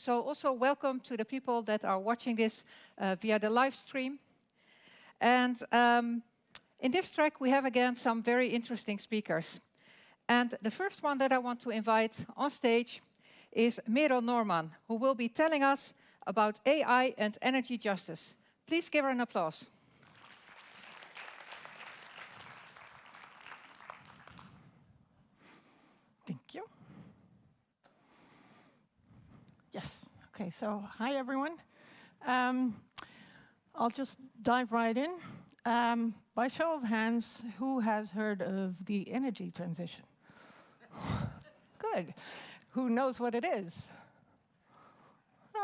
So also welcome to the people that are watching this via the live stream. And in this track, we have again some very interesting speakers. And the first one that I want to invite on stage is Merel Noorman, who will be telling us about AI and energy justice. Please give her an applause. Thank you. Yes. Okay, so hi, everyone. I'll just dive right in. By show of hands, who has heard of the energy transition? Good. Who knows what it is?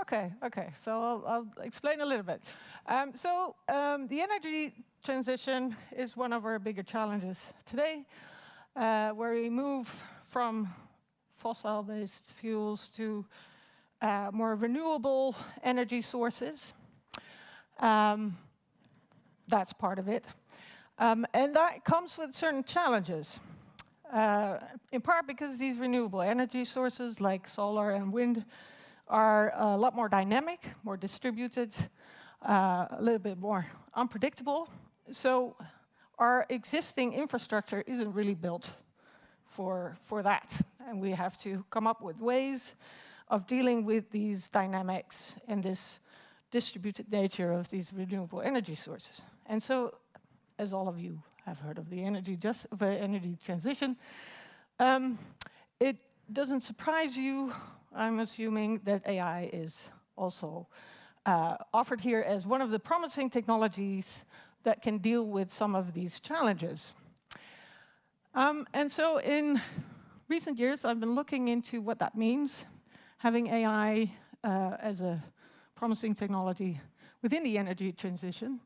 Okay, so I'll explain a little bit. The energy transition is one of our bigger challenges today, where we move from fossil-based fuels to more renewable energy sources. That's part of it. And that comes with certain challenges, in part because these renewable energy sources like solar and wind are a lot more dynamic, more distributed, a little bit more unpredictable. So our existing infrastructure isn't really built for that. And we have to come up with ways of dealing with these dynamics and this distributed nature of these renewable energy sources. And so, as all of you have heard of the energy transition, it doesn't surprise you, I'm assuming, that AI is also offered here as one of the promising technologies that can deal with some of these challenges. And so in recent years, I've been looking into what that means, having AI as a promising technology within the energy transition.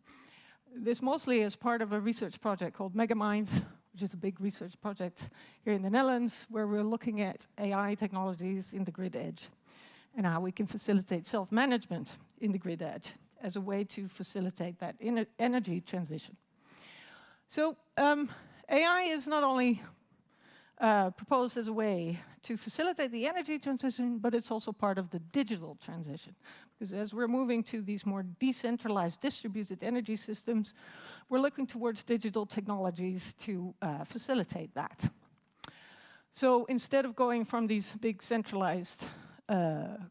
This mostly is part of a research project called Megaminds, which is a big research project here in the Netherlands, where we're looking at AI technologies in the grid edge and how we can facilitate self-management in the grid edge as a way to facilitate that energy transition. So AI is not only proposed as a way to facilitate the energy transition, but it's also part of the digital transition. Because as we're moving to these more decentralized, distributed energy systems, we're looking towards digital technologies to facilitate that. So instead of going from these big centralized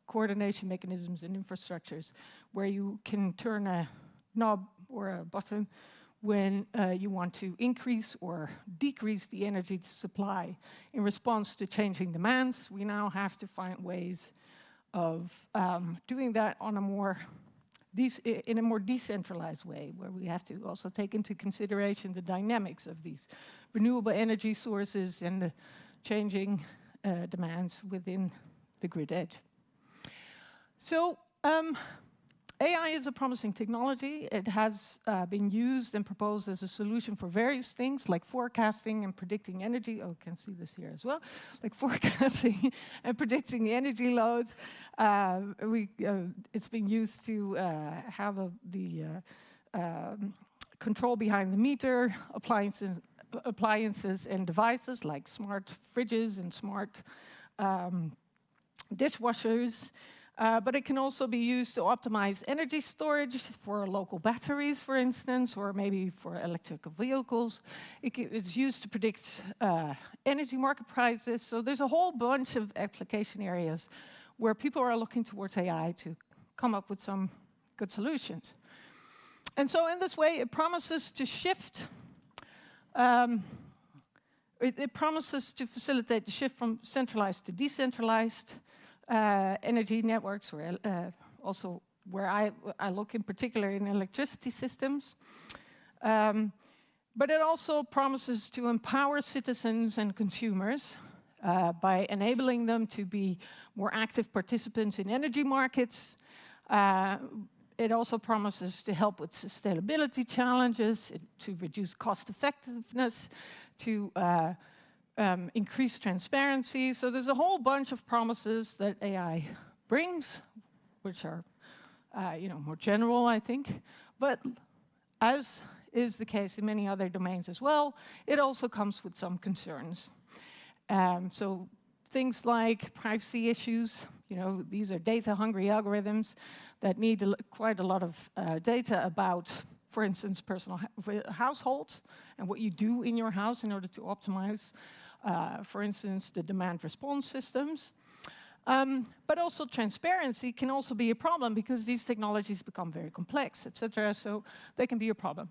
coordination mechanisms and infrastructures, where you can turn a knob or a button when you want to increase or decrease the energy supply in response to changing demands, we now have to find ways of doing that on in a more decentralized way, where we have to also take into consideration the dynamics of these renewable energy sources and the changing demands within the grid edge. So AI is a promising technology. It has been used and proposed as a solution for various things, like forecasting and predicting energy. Oh, you can see this here as well. Like forecasting and predicting the energy loads. It's been used to have the control behind the meter, appliances and devices like smart fridges and smart dishwashers. But it can also be used to optimize energy storage for local batteries, for instance, or maybe for electrical vehicles. It's used to predict energy market prices. So there's a whole bunch of application areas where people are looking towards AI to come up with some good solutions. And so in this way, it promises to shift. It promises to facilitate the shift from centralized to decentralized energy networks, or also where I look in particular in electricity systems. But it also promises to empower citizens and consumers by enabling them to be more active participants in energy markets. It also promises to help with sustainability challenges, to reduce cost effectiveness, to increase transparency. So there's a whole bunch of promises that AI brings, which are more general, I think. But as is the case in many other domains as well, it also comes with some concerns. So things like privacy issues, These are data-hungry algorithms that need quite a lot of data about, for instance, personal households and what you do in your house in order to optimize, for instance, the demand response systems. But also transparency can also be a problem because these technologies become very complex, etc. So they can be a problem.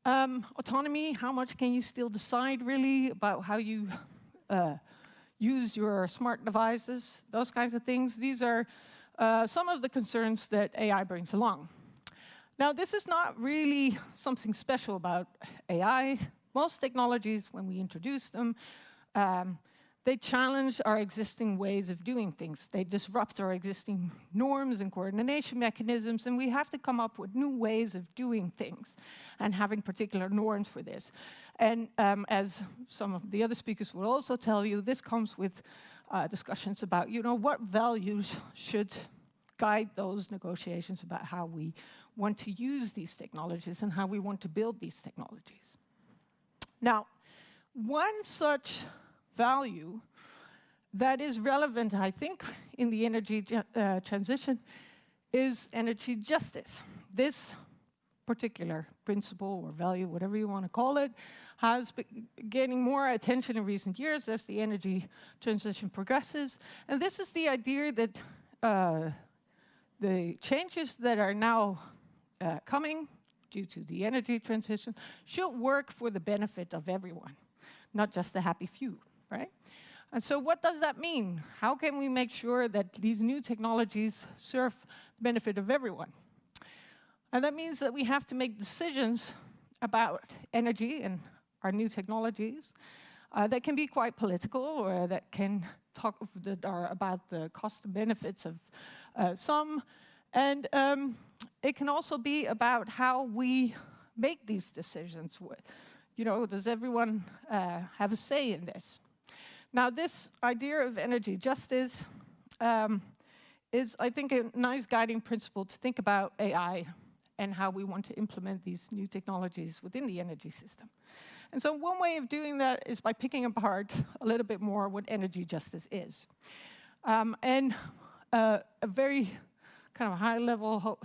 Autonomy, how much can you still decide really about how you use your smart devices, those kinds of things. These are some of the concerns that AI brings along. Now, this is not really something special about AI. Most technologies, when we introduce them, they challenge our existing ways of doing things. They disrupt our existing norms and coordination mechanisms, and we have to come up with new ways of doing things and having particular norms for this. And as some of the other speakers will also tell you, this comes with discussions about, what values should guide those negotiations about how we want to use these technologies and how we want to build these technologies. Now, one such value that is relevant, I think, in the energy transition is energy justice. This particular principle or value, whatever you want to call it, has been gaining more attention in recent years as the energy transition progresses. And this is the idea that the changes that are now coming due to the energy transition should work for the benefit of everyone, not just the happy few, right? And so what does that mean? How can we make sure that these new technologies serve the benefit of everyone? And that means that we have to make decisions about energy and our new technologies that can be quite political, or that can talk that are about the cost and benefits of some. And it can also be about how we make these decisions. Does everyone have a say in this? Now, this idea of energy justice is, I think, a nice guiding principle to think about AI and how we want to implement these new technologies within the energy system. And so one way of doing that is by picking apart a little bit more what energy justice is. And a very kind of high-level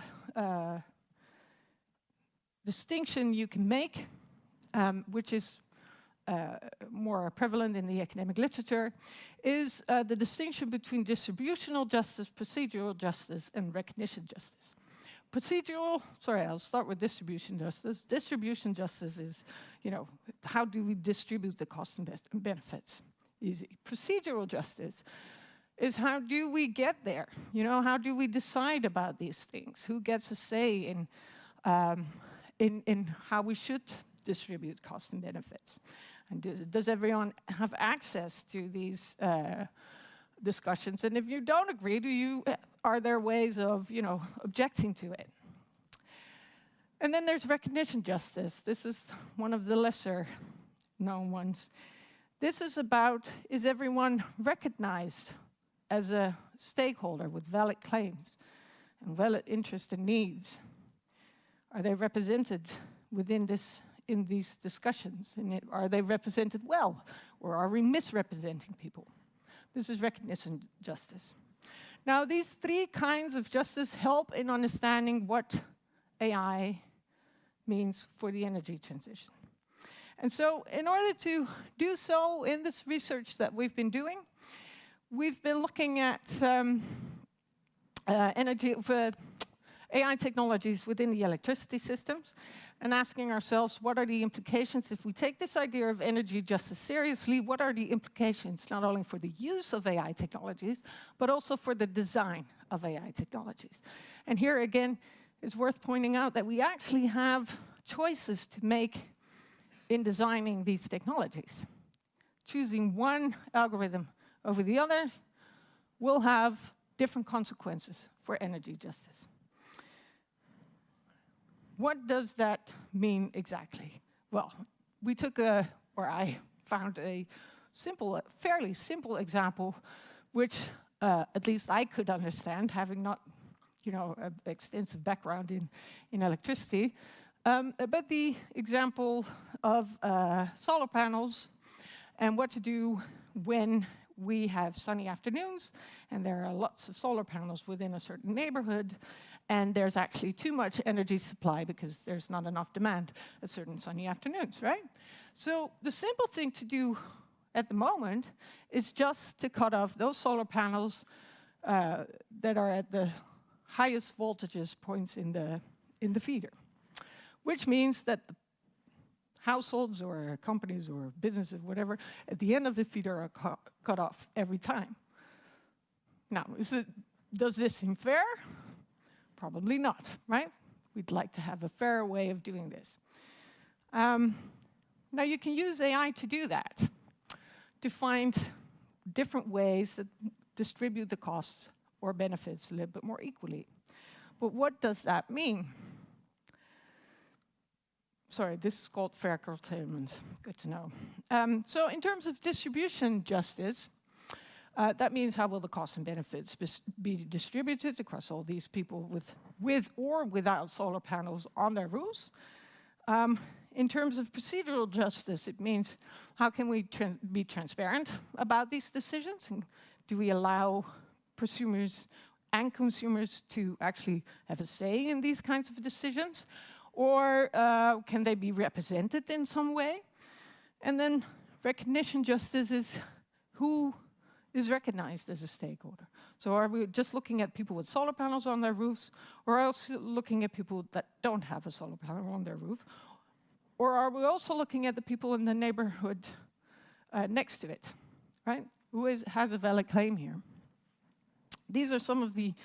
distinction you can make, which is more prevalent in the academic literature, is the distinction between distributional justice, procedural justice, and recognition justice. I'll start with distribution justice. Distribution justice is, how do we distribute the costs and benefits? Easy. Procedural justice is how do we get there? How do we decide about these things? Who gets a say in how we should distribute costs and benefits? And does everyone have access to these discussions? And if you don't agree, are there ways of, objecting to it? And then there's recognition justice. This is one of the lesser known ones. This is about, is everyone recognized as a stakeholder with valid claims and valid interests and needs? Are they represented in these discussions? And are they represented well, or are we misrepresenting people? This is recognition justice. Now, these three kinds of justice help in understanding what AI means for the energy transition. And so, in order to do so in this research that we've been doing, we've been looking at AI technologies within the electricity systems and asking ourselves, what are the implications if we take this idea of energy justice seriously? What are the implications not only for the use of AI technologies, but also for the design of AI technologies? And here again, it's worth pointing out that we actually have choices to make in designing these technologies. Choosing one algorithm over the other will have different consequences for energy justice. What does that mean exactly? Well, I found a fairly simple example, which at least I could understand, having not, an extensive background in electricity. But the example of solar panels and what to do when we have sunny afternoons, and there are lots of solar panels within a certain neighborhood, and there's actually too much energy supply because there's not enough demand at certain sunny afternoons, right? So the simple thing to do at the moment is just to cut off those solar panels that are at the highest voltages points in the feeder, which means that the households or companies or businesses, whatever, at the end of the feeder are cut off every time. Now, does this seem fair? Probably not, right? We'd like to have a fair way of doing this. Now, you can use AI to do that, to find different ways that distribute the costs or benefits a little bit more equally. But what does that mean? Sorry, this is called fair curtailment. Good to know. So in terms of distribution justice, that means how will the costs and benefits be distributed across all these people with or without solar panels on their roofs. In terms of procedural justice, it means how can we be transparent about these decisions? And do we allow prosumers and consumers to actually have a say in these kinds of decisions? Or can they be represented in some way? And then recognition justice is who is recognized as a stakeholder. So are we just looking at people with solar panels on their roofs, or also looking at people that don't have a solar panel on their roof? Or are we also looking at the people in the neighborhood next to it, right? Who has a valid claim here? These are some of the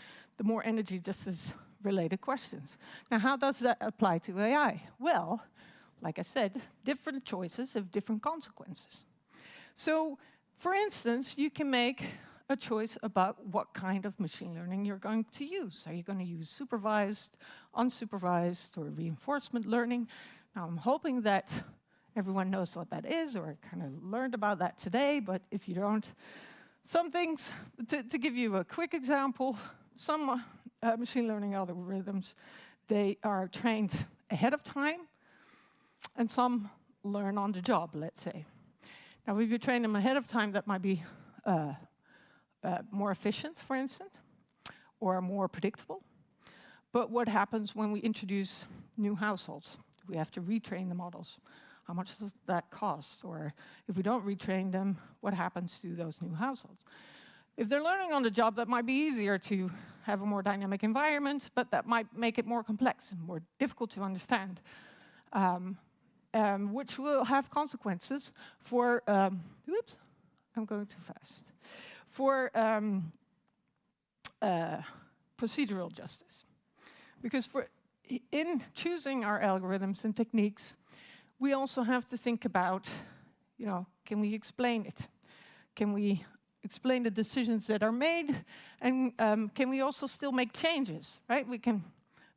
more energy justice related questions. Now, how does that apply to AI? Well, like I said, different choices have different consequences. So, for instance, you can make a choice about what kind of machine learning you're going to use. Are you going to use supervised, unsupervised, or reinforcement learning? Now, I'm hoping that everyone knows what that is, or kind of learned about that today, but if you don't, some things, to give you a quick example, some machine learning algorithms, they are trained ahead of time, and some learn on the job, let's say. Now, if you train them ahead of time, that might be more efficient, for instance, or more predictable. But what happens when we introduce new households? We have to retrain the models. How much does that cost? Or if we don't retrain them, what happens to those new households? If they're learning on the job, that might be easier to have a more dynamic environment, but that might make it more complex and more difficult to understand, which will have consequences for, oops, I'm going too fast, for procedural justice. Because in choosing our algorithms and techniques, we also have to think about, can we explain it? Can we explain the decisions that are made? And can we also still make changes, right? We can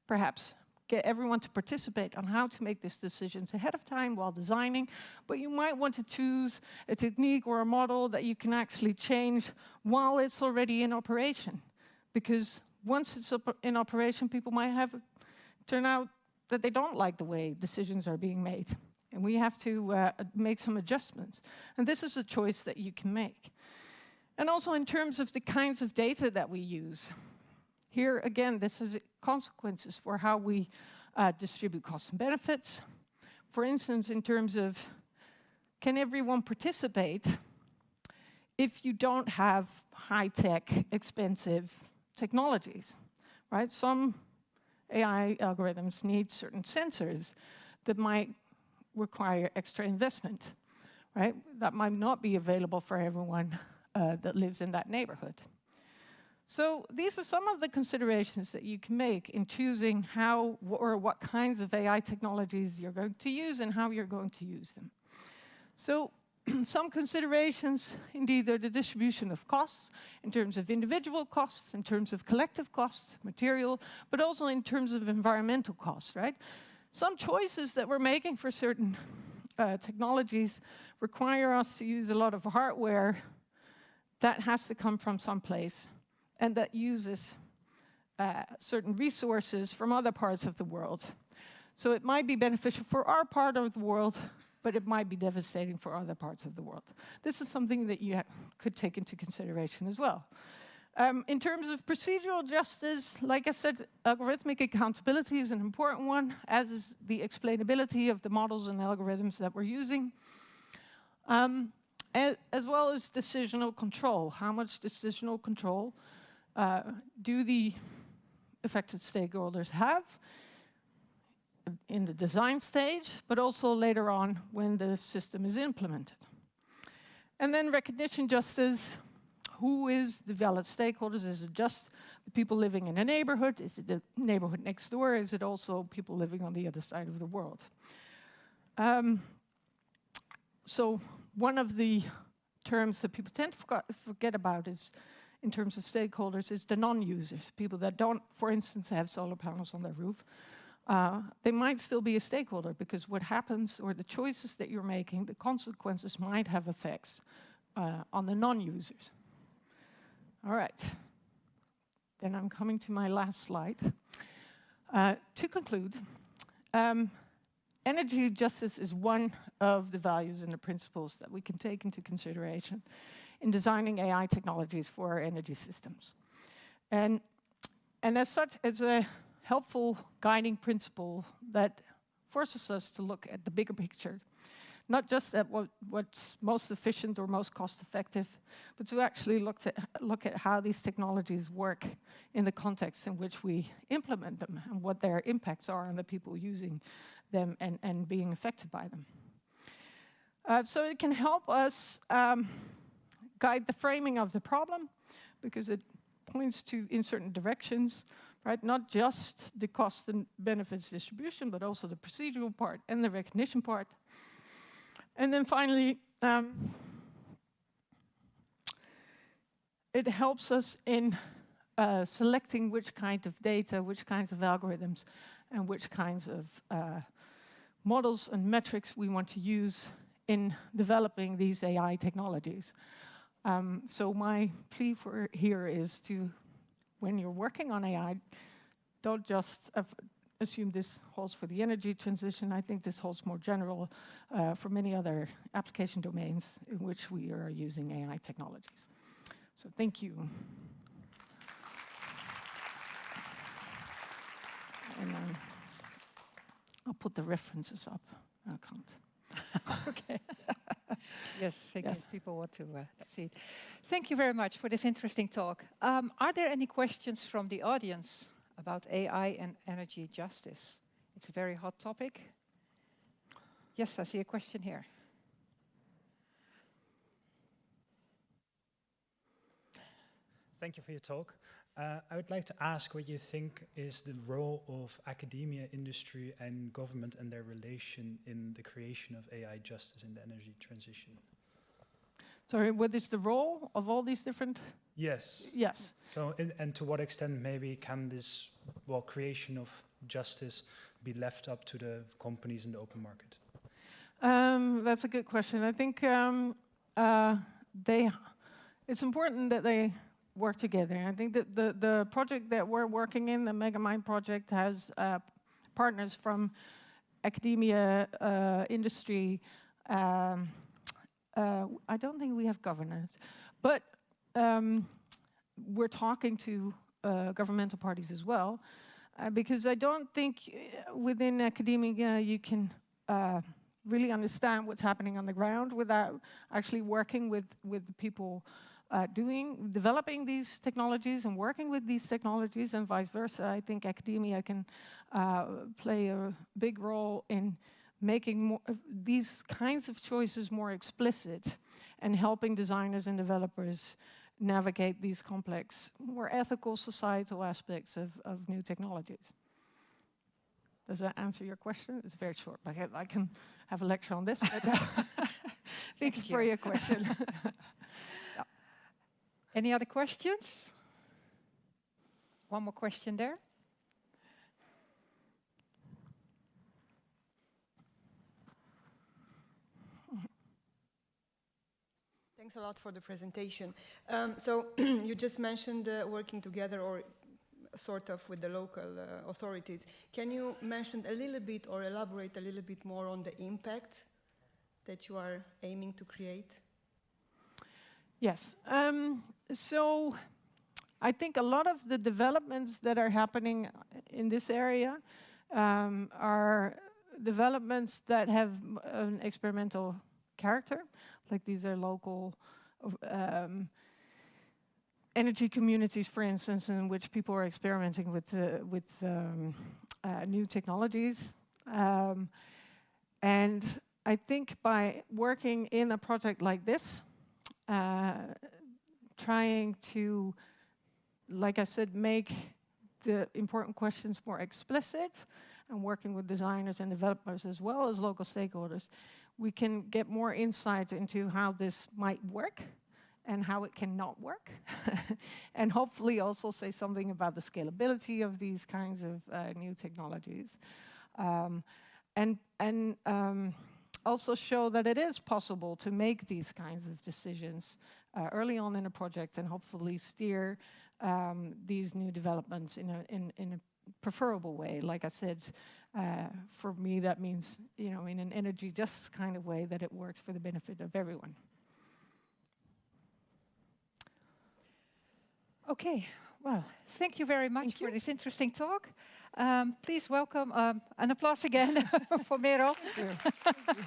perhaps get everyone to participate on how to make these decisions ahead of time while designing, but you might want to choose a technique or a model that you can actually change while it's already in operation. Because once it's in operation, people might turn out that they don't like the way decisions are being made. And we have to make some adjustments. And this is a choice that you can make. And also in terms of the kinds of data that we use. Here, again, this has consequences for how we distribute costs and benefits. For instance, in terms of, can everyone participate if you don't have high-tech, expensive technologies, right? Some AI algorithms need certain sensors that might require extra investment, right? That might not be available for everyone that lives in that neighborhood. So these are some of the considerations that you can make in choosing how or what kinds of AI technologies you're going to use and how you're going to use them. So some considerations, indeed, are the distribution of costs in terms of individual costs, in terms of collective costs, material, but also in terms of environmental costs, right? Some choices that we're making for certain technologies require us to use a lot of hardware that has to come from someplace and that uses certain resources from other parts of the world. So it might be beneficial for our part of the world but it might be devastating for other parts of the world. This is something that you could take into consideration as well. In terms of procedural justice, like I said, algorithmic accountability is an important one, as is the explainability of the models and algorithms that we're using, as well as decisional control. How much decisional control do the affected stakeholders have in the design stage, but also later on when the system is implemented? And then recognition justice. Who is the valid stakeholders? Is it just the people living in a neighborhood? Is it the neighborhood next door? Is it also people living on the other side of the world? So one of the terms that people tend to forget about is, in terms of stakeholders, is the non-users, people that don't, for instance, have solar panels on their roof. They might still be a stakeholder, because what happens, or the choices that you're making, the consequences might have effects on the non-users. All right, then I'm coming to my last slide. To conclude, energy justice is one of the values and the principles that we can take into consideration in designing AI technologies for our energy systems. And as such, it's a helpful guiding principle that forces us to look at the bigger picture, not just at what's most efficient or most cost-effective, but to actually look at how these technologies work in the context in which we implement them, and what their impacts are on the people using them and being affected by them. So it can help us guide the framing of the problem, because it points in certain directions, right? Not just the cost and benefits distribution, but also the procedural part and the recognition part. And then finally, it helps us in selecting which kind of data, which kinds of algorithms, and which kinds of models and metrics we want to use in developing these AI technologies. So my plea here is to, when you're working on AI, don't just assume this holds for the energy transition. I think this holds more general for many other application domains in which we are using AI technologies. So thank you. And I'll put the references up. I can't. Okay. Yes, in case people want to see it. Thank you very much for this interesting talk. Are there any questions from the audience about AI and energy justice? It's a very hot topic. Yes, I see a question here. Thank you for your talk. I would like to ask what you think is the role of academia, industry, and government and their relation in the creation of AI justice in the energy transition. Sorry, what is the role of all these different? Yes. Yes. So, and to what extent maybe can this, well, creation of justice be left up to the companies in the open market? That's a good question. I think it's important that they work together. I think that the project that we're working in, the Megamind project, has partners from academia, industry. I don't think we have governance, but we're talking to governmental parties as well, because I don't think within academia you can really understand what's happening on the ground without actually working with the people developing these technologies and working with these technologies, and vice versa. I think academia can play a big role in making these kinds of choices more explicit and helping designers and developers navigate these complex, more ethical, societal aspects of new technologies. Does that answer your question? It's very short. I can have a lecture on this, but thanks for your question. Yeah. Any other questions? One more question there. Thanks a lot for the presentation. So you just mentioned working together or sort of with the local authorities. Can you mention a little bit or elaborate a little bit more on the impact that you are aiming to create? Yes. So I think a lot of the developments that are happening in this area are developments that have an experimental character, like these are local energy communities, for instance, in which people are experimenting with new technologies. And I think by working in a project like this, trying to, like I said, make the important questions more explicit, and working with designers and developers as well as local stakeholders, we can get more insight into how this might work and how it cannot work, and hopefully also say something about the scalability of these kinds of new technologies, and also show that it is possible to make these kinds of decisions early on in a project, and hopefully steer these new developments in a preferable way. Like I said, for me that means, in an energy just kind of way that it works for the benefit of everyone. Okay, well, thank you very much for this interesting talk. Please welcome an applause again for Merel. Thank you.